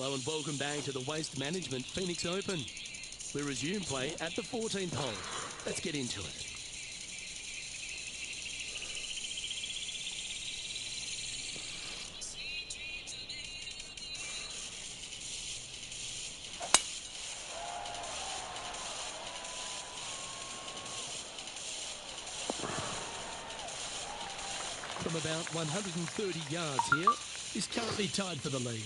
Hello and welcome back to the Waste Management Phoenix Open. We resume play at the 14th hole. Let's get into it. From about 130 yards here, is currently tied for the lead.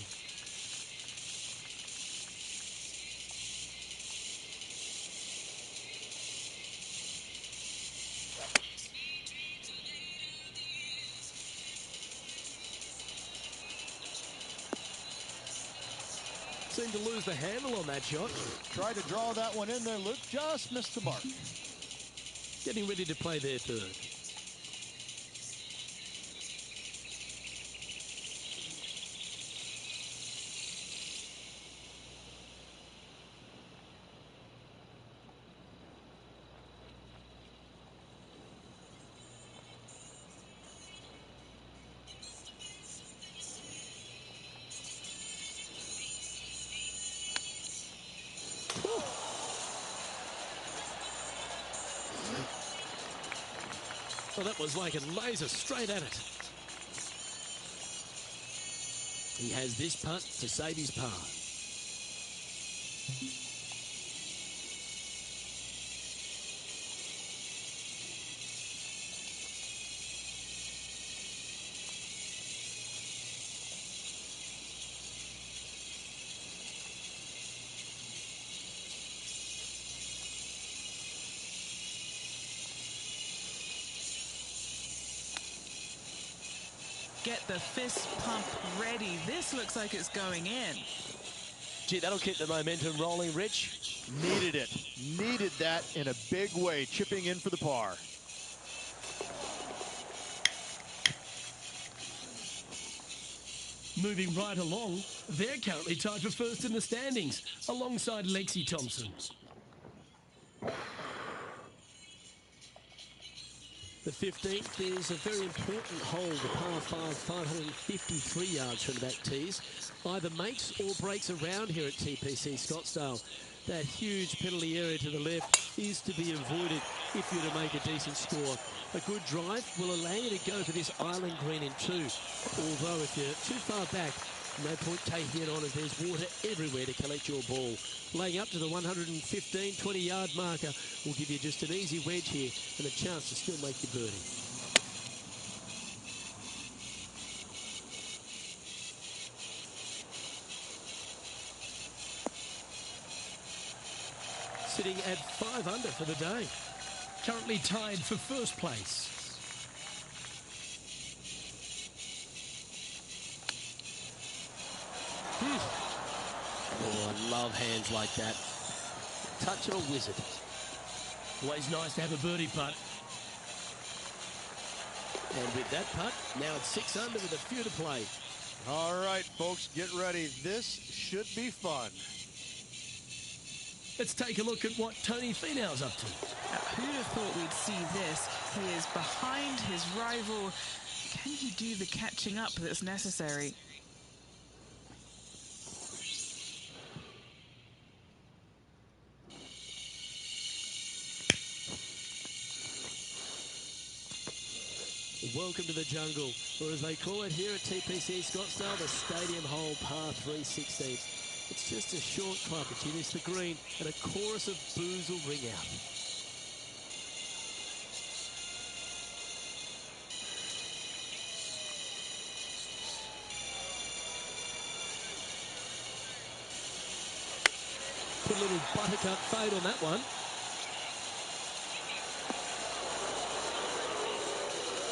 Seemed to lose the handle on that shot. Tried to draw that one in there, Luke, just missed the mark. Getting ready to play their third. Well, that was like a laser straight at it. He has this putt to save his par. Get the fist pump ready. This looks like it's going in. Gee, that'll keep the momentum rolling, Rich. Needed it. Needed that in a big way, chipping in for the par. Moving right along, they're currently tied for first in the standings, alongside Lexi Thompson. The 15th is a very important hole, the par 5, 553 yards from the back tees. Either makes or breaks around here at TPC Scottsdale. That huge penalty area to the left is to be avoided if you're to make a decent score. A good drive will allow you to go for this island green in two. Although if you're too far back, no point taking it on as there's water everywhere to collect your ball. Laying up to the 115, 20-yard marker will give you just an easy wedge here and a chance to still make your birdie. Sitting at 5 under for the day. Currently tied for first place. Oh, I love hands like that. Touch of a wizard. Always nice to have a birdie putt. And with that putt, now it's 6 under with a few to play. All right, folks, get ready. This should be fun. Let's take a look at what Tony Finau's up to. Who'd have thought we'd see this? He is behind his rival. Can he do the catching up that's necessary? Welcome to the jungle, or as they call it here at TPC Scottsdale, the Stadium Hole Par 316. It's just a short club, but you miss the green, and a chorus of boos will ring out. Put a little buttercup fade on that one.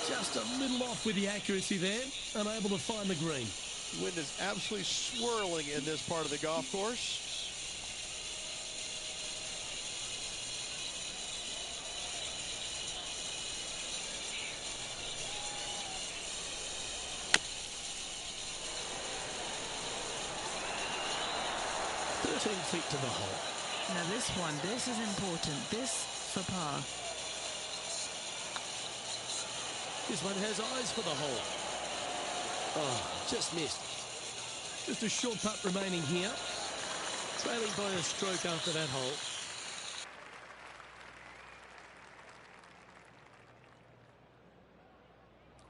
Just a little off with the accuracy there, unable to find the green. Wind is absolutely swirling in this part of the golf course. Feet to the hole. Now this is important. This for par. This one has eyes for the hole. Oh, just missed. Just a short putt remaining here. Trailing by a stroke after that hole.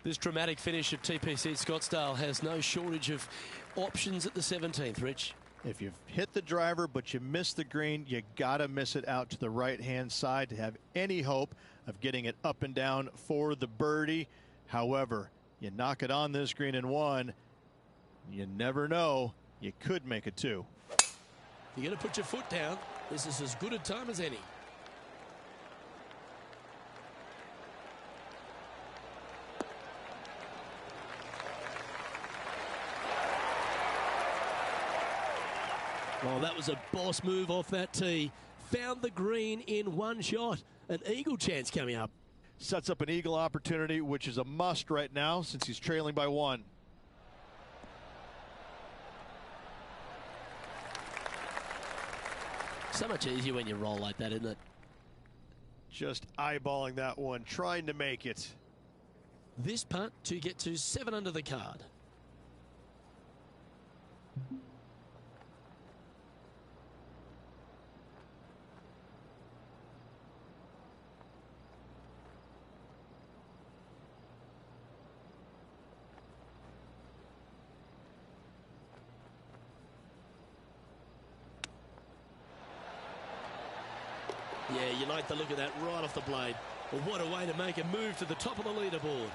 This dramatic finish of TPC Scottsdale has no shortage of options at the 17th, Rich. If you've hit the driver but you miss the green, you gotta miss it out to the right-hand side to have any hope of getting it up and down for the birdie. However, you knock it on this green in one, you never know, you could make it two. You're going to put your foot down. This is as good a time as any. Well, that was a boss move off that tee. Found the green in one shot. An eagle chance coming up. Sets up an eagle opportunity, which is a must right now since he's trailing by one. So much easier when you roll like that, isn't it? Just eyeballing that one, trying to make it. This putt to get to 7 under the card. Yeah, you like the look of that right off the blade. Well, what a way to make a move to the top of the leaderboard.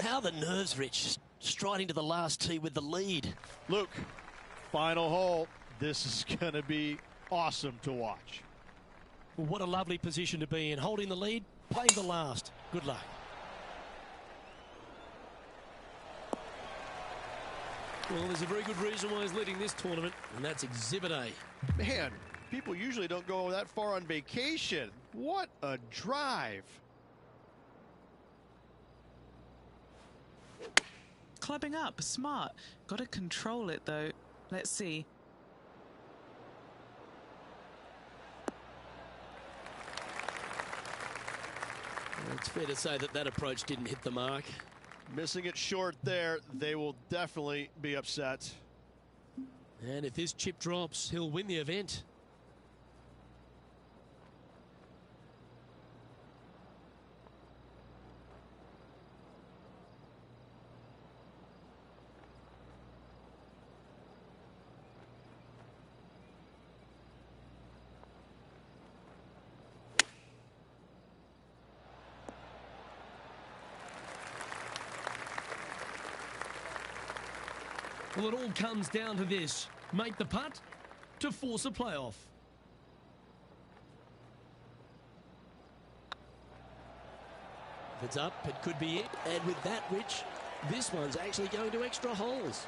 How the nerves, Rich, striding to the last tee with the lead. Luke, final hole. This is going to be awesome to watch. Well, what a lovely position to be in. Holding the lead, playing the last. Good luck. Well, there's a very good reason why he's leading this tournament, and that's Exhibit A. Man, people usually don't go that far on vacation. What a drive. Clubbing up, smart. Got to control it, though. Let's see. Well, it's fair to say that that approach didn't hit the mark. Missing it short there, they will definitely be upset. And if this chip drops, he'll win the event. Well, it all comes down to this. Make the putt to force a playoff. If it's up, it could be it. And with that, Rich, this one's actually going to extra holes.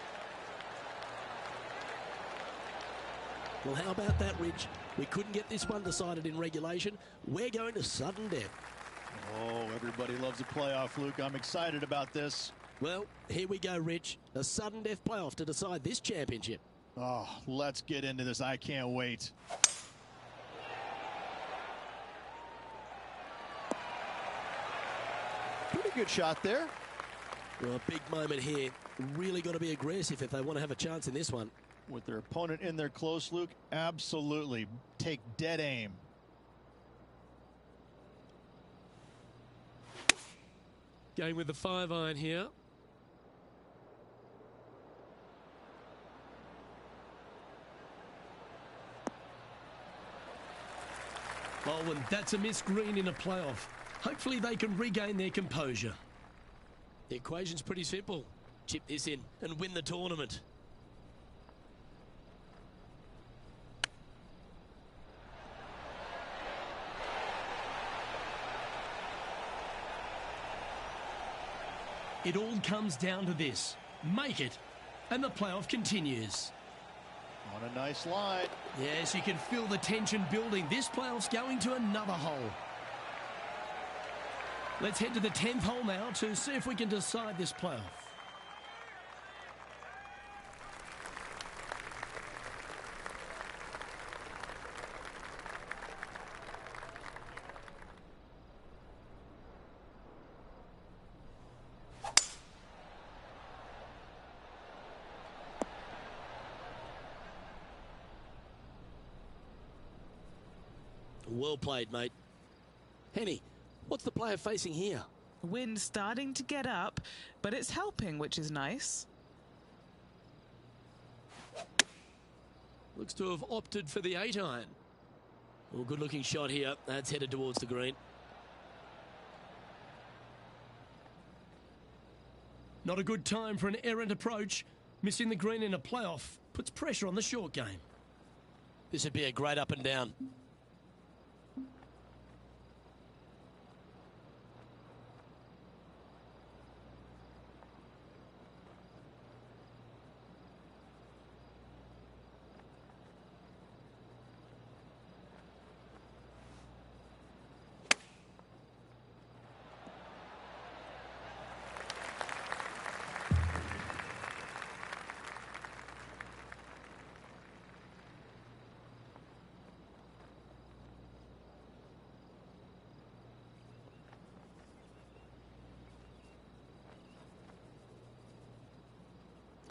Well, how about that, Rich? We couldn't get this one decided in regulation. We're going to sudden death. Oh, everybody loves a playoff, Luke. I'm excited about this. Well, here we go, Rich. A sudden death playoff to decide this championship. Oh, let's get into this. I can't wait. Pretty good shot there. Well, a big moment here. Really got to be aggressive if they want to have a chance in this one. With their opponent in there close, Luke, absolutely. Take dead aim. Going with the 5-iron here. Oh, and that's a missed green in a playoff. Hopefully they can regain their composure. The equation's pretty simple. Chip this in and win the tournament. It all comes down to this. Make it, and the playoff continues. On a nice line. Yes, you can feel the tension building. This playoff's going to another hole. Let's head to the 10th hole now to see if we can decide this playoff. Well played, mate. Henny, what's the player facing here? Wind starting to get up, but it's helping, which is nice. Looks to have opted for the 8-iron. Well, good looking shot here. That's headed towards the green. Not a good time for an errant approach. Missing the green in a playoff puts pressure on the short game. This would be a great up and down.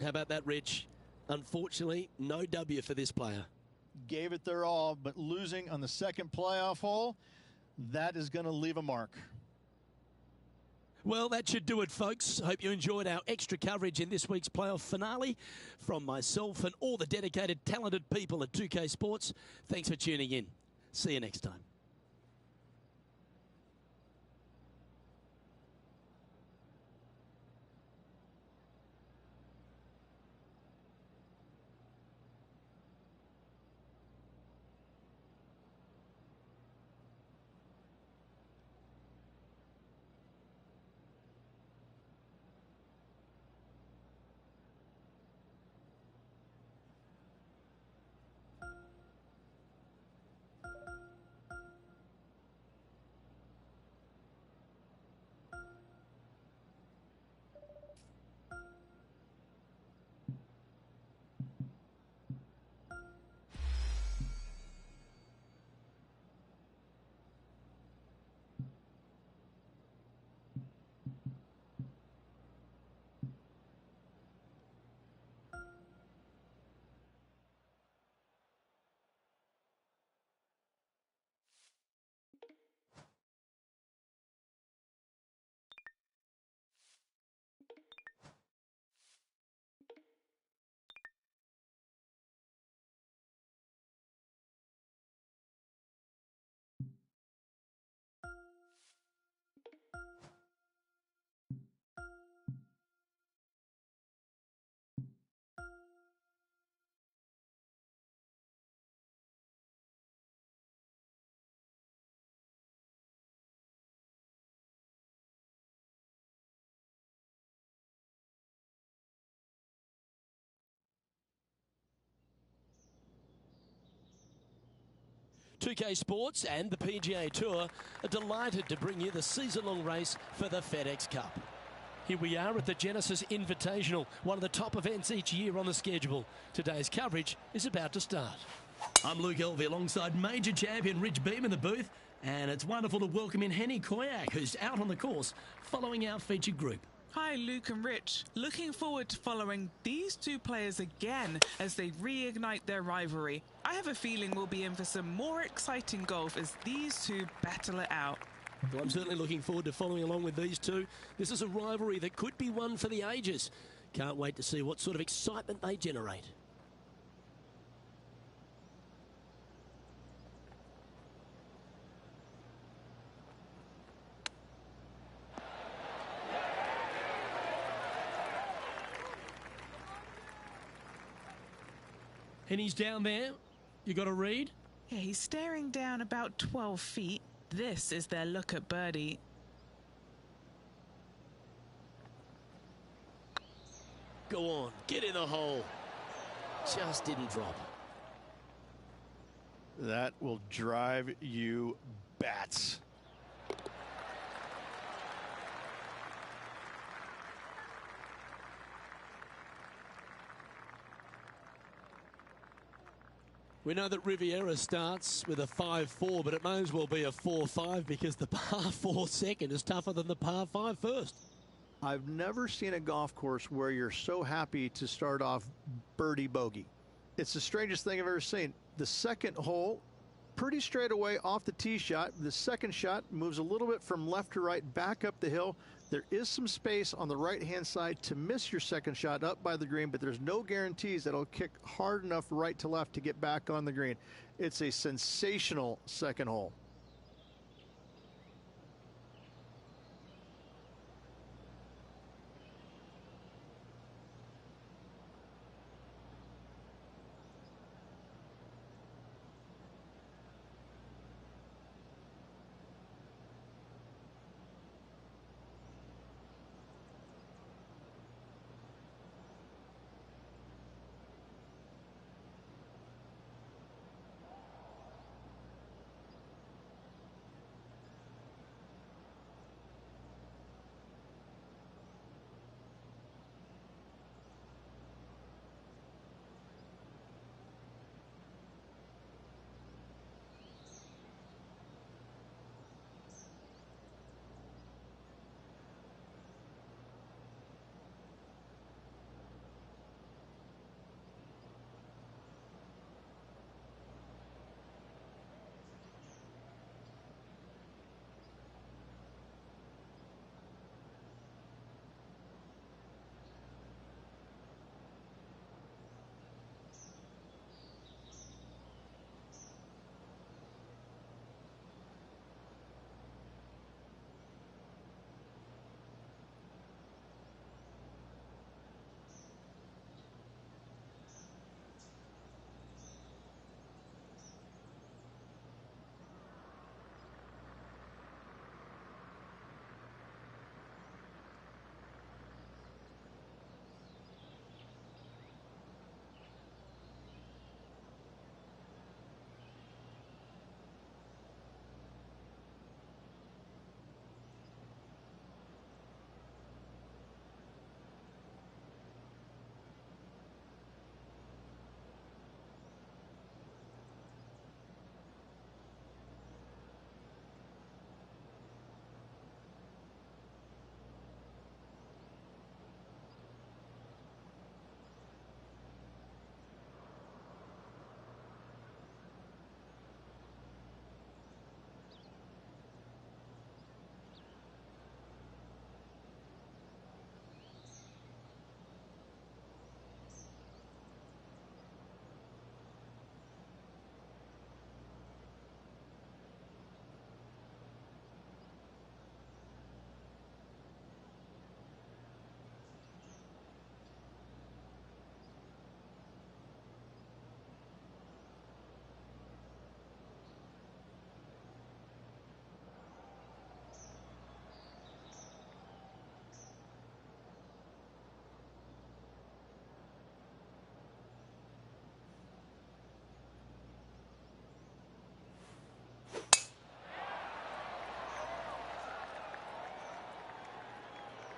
How about that, Rich? Unfortunately, no W for this player. Gave it their all, but losing on the second playoff hole, that is going to leave a mark. Well, that should do it, folks. Hope you enjoyed our extra coverage in this week's playoff finale. From myself and all the dedicated, talented people at 2K Sports, thanks for tuning in. See you next time. .2K Sports and the PGA Tour are delighted to bring you the season-long race for the FedEx Cup. Here we are at the Genesis Invitational, one of the top events each year on the schedule. Today's coverage is about to start. I'm Luke Elvey alongside major champion Rich Beem in the booth, and it's wonderful to welcome in Henny Koyak, who's out on the course following our featured group. Hi, Luke and Rich. Looking forward to following these two players again as they reignite their rivalry. I have a feeling we'll be in for some more exciting golf as these two battle it out. Well, I'm certainly looking forward to following along with these two. This is a rivalry that could be one for the ages. Can't wait to see what sort of excitement they generate. And he's down there. You got a read? Yeah, he's staring down about 12 feet. This is their look at birdie. Go on, get in the hole. Just didn't drop. That will drive you bats. We know that Riviera starts with a 5-4, but it may as well be a 4-5 because the par 4 second is tougher than the par 5 first. I've never seen a golf course where you're so happy to start off birdie bogey. It's the strangest thing I've ever seen. The second hole, pretty straight away off the tee shot. The second shot moves a little bit from left to right, back up the hill. There is some space on the right-hand side to miss your second shot up by the green, but there's no guarantees that it'll kick hard enough right to left to get back on the green. It's a sensational second hole.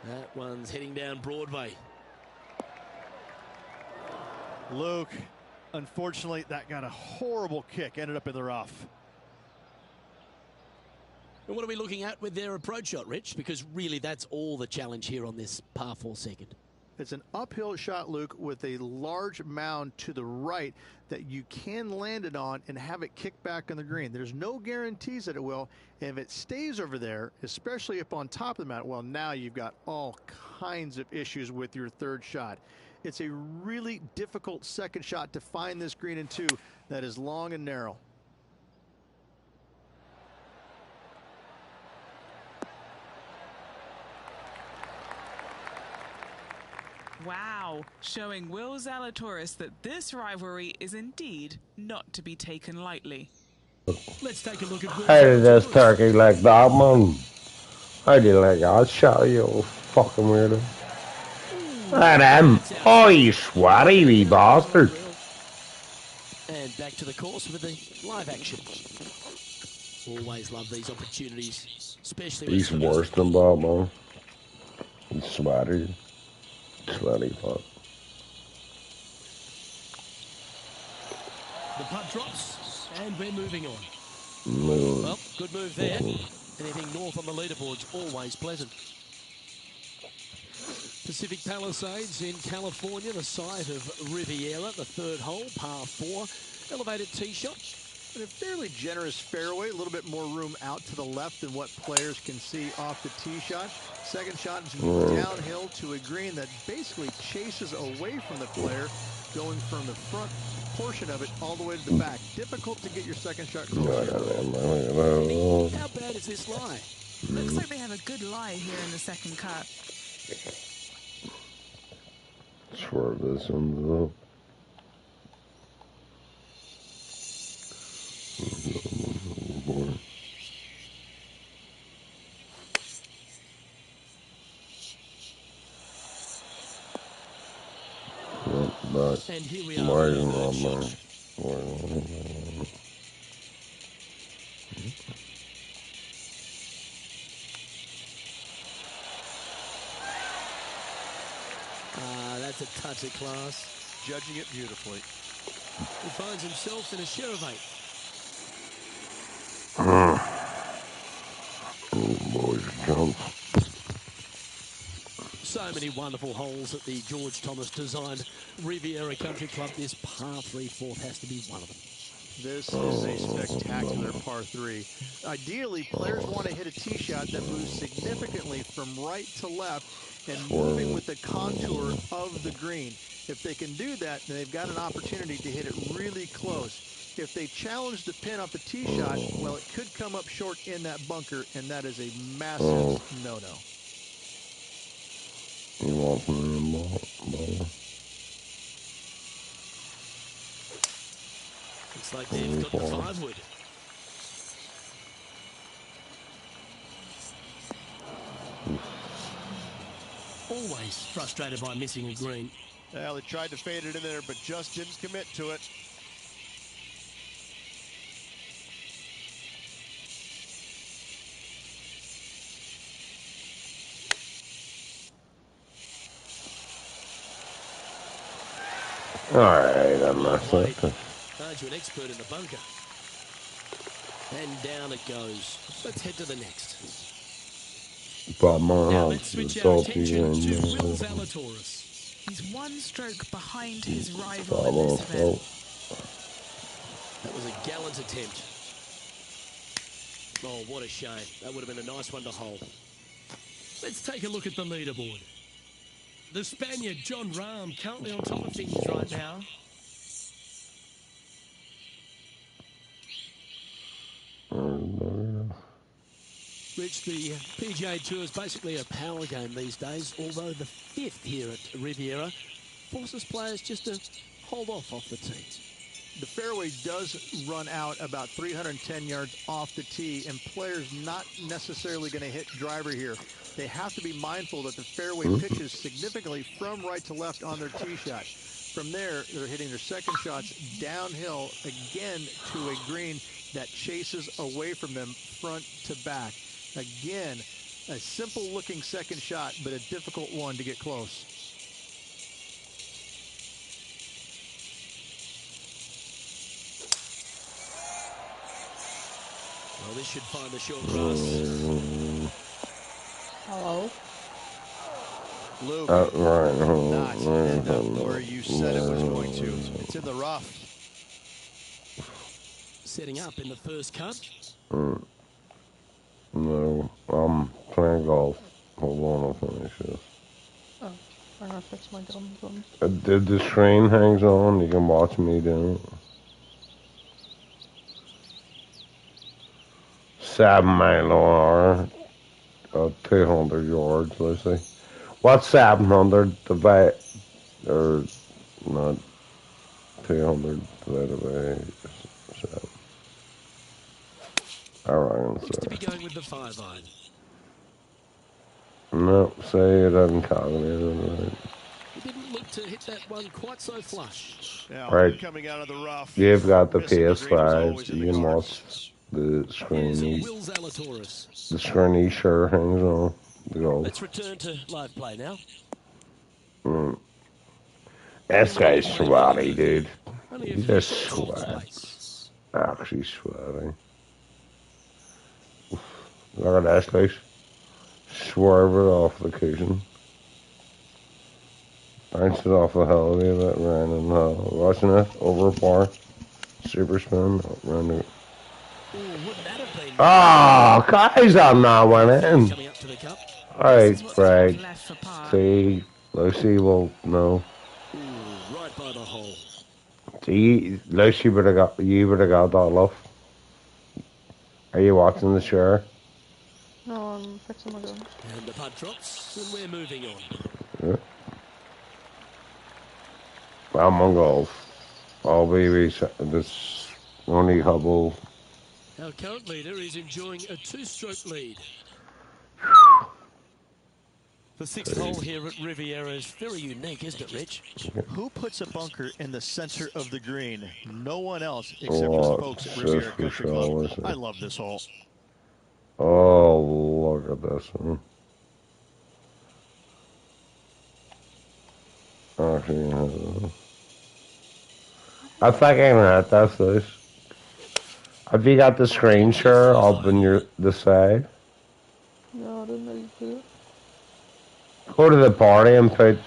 That one's heading down Broadway. Luke, unfortunately, that got a horrible kick, ended up in the rough. And what are we looking at with their approach shot, Rich? Because really that's all the challenge here on this par 4 second. It's an uphill shot, Luke, with a large mound to the right that you can land it on and have it kick back on the green. There's no guarantees that it will. And if it stays over there, especially up on top of the mound, well, now you've got all kinds of issues with your third shot. It's a really difficult second shot to find this green in two that is long and narrow. Wow, showing Will Zalatoris that this rivalry is indeed not to be taken lightly. Let's take a look at Will How did this Zalatoris. turkey like that, man? How do you like that shot, you fucking weirdo? At him. Oh, you sweaty wee bastard. And back to the course with the live action. Always love these opportunities, especially when He's worse than Bob, man. He's sweaty. Sweaty fuck. the putt drops, and we're moving on. Move. Well, good move there. Anything north on the leaderboard's always pleasant. Pacific Palisades in California, the site of Riviera, the third hole, par 4. Elevated tee shot. And a fairly generous fairway, a little bit more room out to the left than what players can see off the tee shot. Second shot is downhill to a green that basically chases away from the player, going from the front portion of it all the way to the back. Difficult to get your second shot close here. How bad is this lie? Looks like they have a good lie here in the second cut. Swerve this one up. And here we are. That's a touch of class. Judging it beautifully. He finds himself in a share of 8. Boys jump. So many wonderful holes at the George Thomas designed Riviera Country Club. This par 3/4 has to be one of them. This is a spectacular par 3. Ideally, players want to hit a tee shot that moves significantly from right to left and moving with the contour of the green. If they can do that, then they've got an opportunity to hit it really close. If they challenge the pin off the tee shot, well, it could come up short in that bunker, and that is a massive no-no. You want some ball? Looks like they've got the 5-wood. Always frustrated by missing a green. Well, they tried to fade it in there, but just didn't commit to it. All right, I'm not second. Aren't you an expert in the bunker? And down it goes. Let's head to the next. But my Now house let's is switch our salty attention and to Will Zalatoris. He's one stroke behind his rival in this event. That was a gallant attempt. Oh, what a shame. That would have been a nice one to hold. Let's take a look at the leaderboard. The Spaniard, John Rahm, currently on top of things right now. Rich, the PGA Tour is basically a power game these days, although the 5th here at Riviera forces players just to hold off the tee. The fairway does run out about 310 yards off the tee, and players not necessarily going to hit driver here. They have to be mindful that the fairway pitches significantly from right to left on their tee shot. From there, they're hitting their second shots downhill again to a green that chases away from them front to back. Again, a simple-looking second shot, but a difficult one to get close. Well, this should find the short grass. Hello? Luke, right, not end up where you said it was going to. It's in the rough. Setting up in the first cut. No, I'm playing golf. Hold on, I'll finish this. Oh, I don't fix my gum. Did the screen hangs on? You can watch me do it. 7 mile an hour, 200 yards, let's see. What's 700 divided, or not 200 divided by 7? Alright, Looks to be going with the 5-iron. No, say it doesn't calculate it. He didn't look to hit that one quite so flush. Now, Right. coming out of the rough. You've got the Missing the green is PS5, always in you the can cards. watch the Here's screen. Will Zalatoris. The screen sure hangs on. The golf. Let's return to live play now. This guy's sweaty, dude. Only a He's few just shots off the sweat. place. Actually sweaty. Look at this, guys. Swerve it off the cushion. Bounce it off the hill, leave it running. Watching it over par. Super spin. Round it. Ooh, wouldn't that have been Oh, guys, I'm not winning. coming up to the cup? Alright, What's Greg. left for par. See, Lucy will know. Ooh, right by the hole. See, Lucy would have got, you would have got that, love. Are you watching the show? No, I'm fixing my gun. And the putt drops, and we're moving on. Yeah. I'm on golf. I'll be this only hubble. Our current leader is enjoying a 2-stroke lead. The 6th hole here at Riviera is very unique, isn't it, Rich? Who puts a bunker in the center of the green? No one else except for the folks at Riviera Country Club. I love this hole. Oh, look at this one. Actually, I think I can hit this. Have you got the screen share up in the side? No, I didn't know you could do it. Go to the party and put,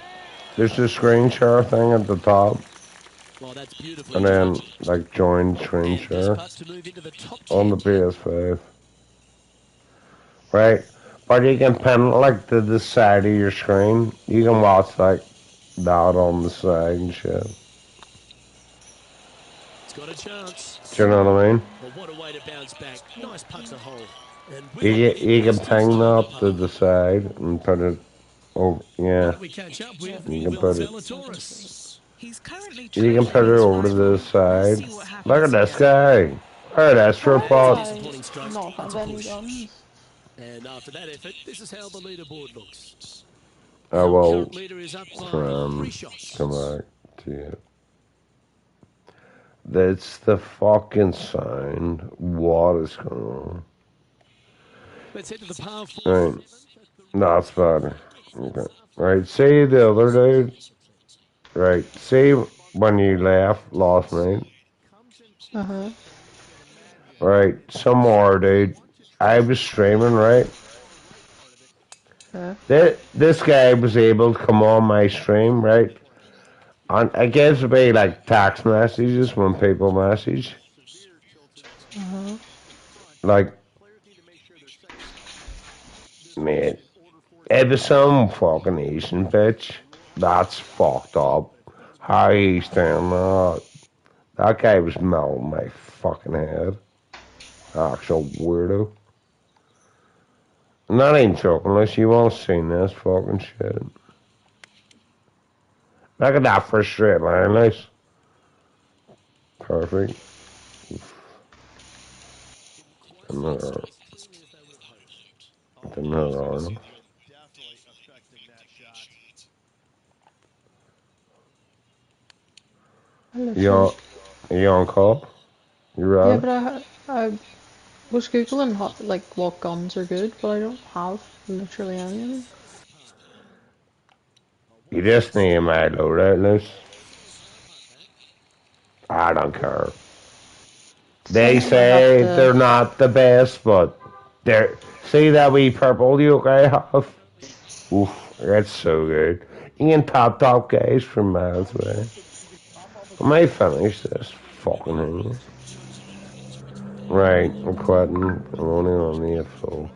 there's the screen share thing at the top. Well, that's beautifully And then, done. like, join screen And this share putt to move into the top on the 10. PS5. Right? But you can pin it, like, to the side of your screen. You can watch, like, that on the side and shit. It's got a chance. Do you know what I mean? Well, what a way to bounce back. Nice putt to hole. And You can ping that to the side and put it over, yeah. We catch up with You can Will put it, Zalatoris. He's currently you can put it trailing over to his the rival. side. See what happens Look at this here. guy. Alright, that's for a putt. Disappointing stroke. Not That's have a any push. guns. And after that effort, this is how the leaderboard looks. I Our will current leader is up by 3 shots. come back to you. That's the fucking sound. What is going on? Let's head to the par 4. Right. That's better. Okay. Right, see the other dude? Right, see when you left last night? Uh-huh. Right, some more, dude. I was streaming, right? Yeah. This guy was able to come on my stream, right? And it gives me like text messages when people message. Uh-huh. Like, man, it was some fucking Asian bitch. That's fucked up. How he's doing that? That guy was melting my fucking head. Actual weirdo. I'm not even joking, unless you want to see this fucking shit. Look at that for a straight line, nice. Perfect. Another Arnold. You on call? You Yeah, ready? but I was googling like what guns are good, but I don't have literally any of them. You just need my loadout list. I don't care. They say they're not the best, but they're. See that wee purple you guys have? Oof, that's so good. Ian Top guys from miles away. I might finish this fucking thing. Right, I'm quitting. I'm only on the full.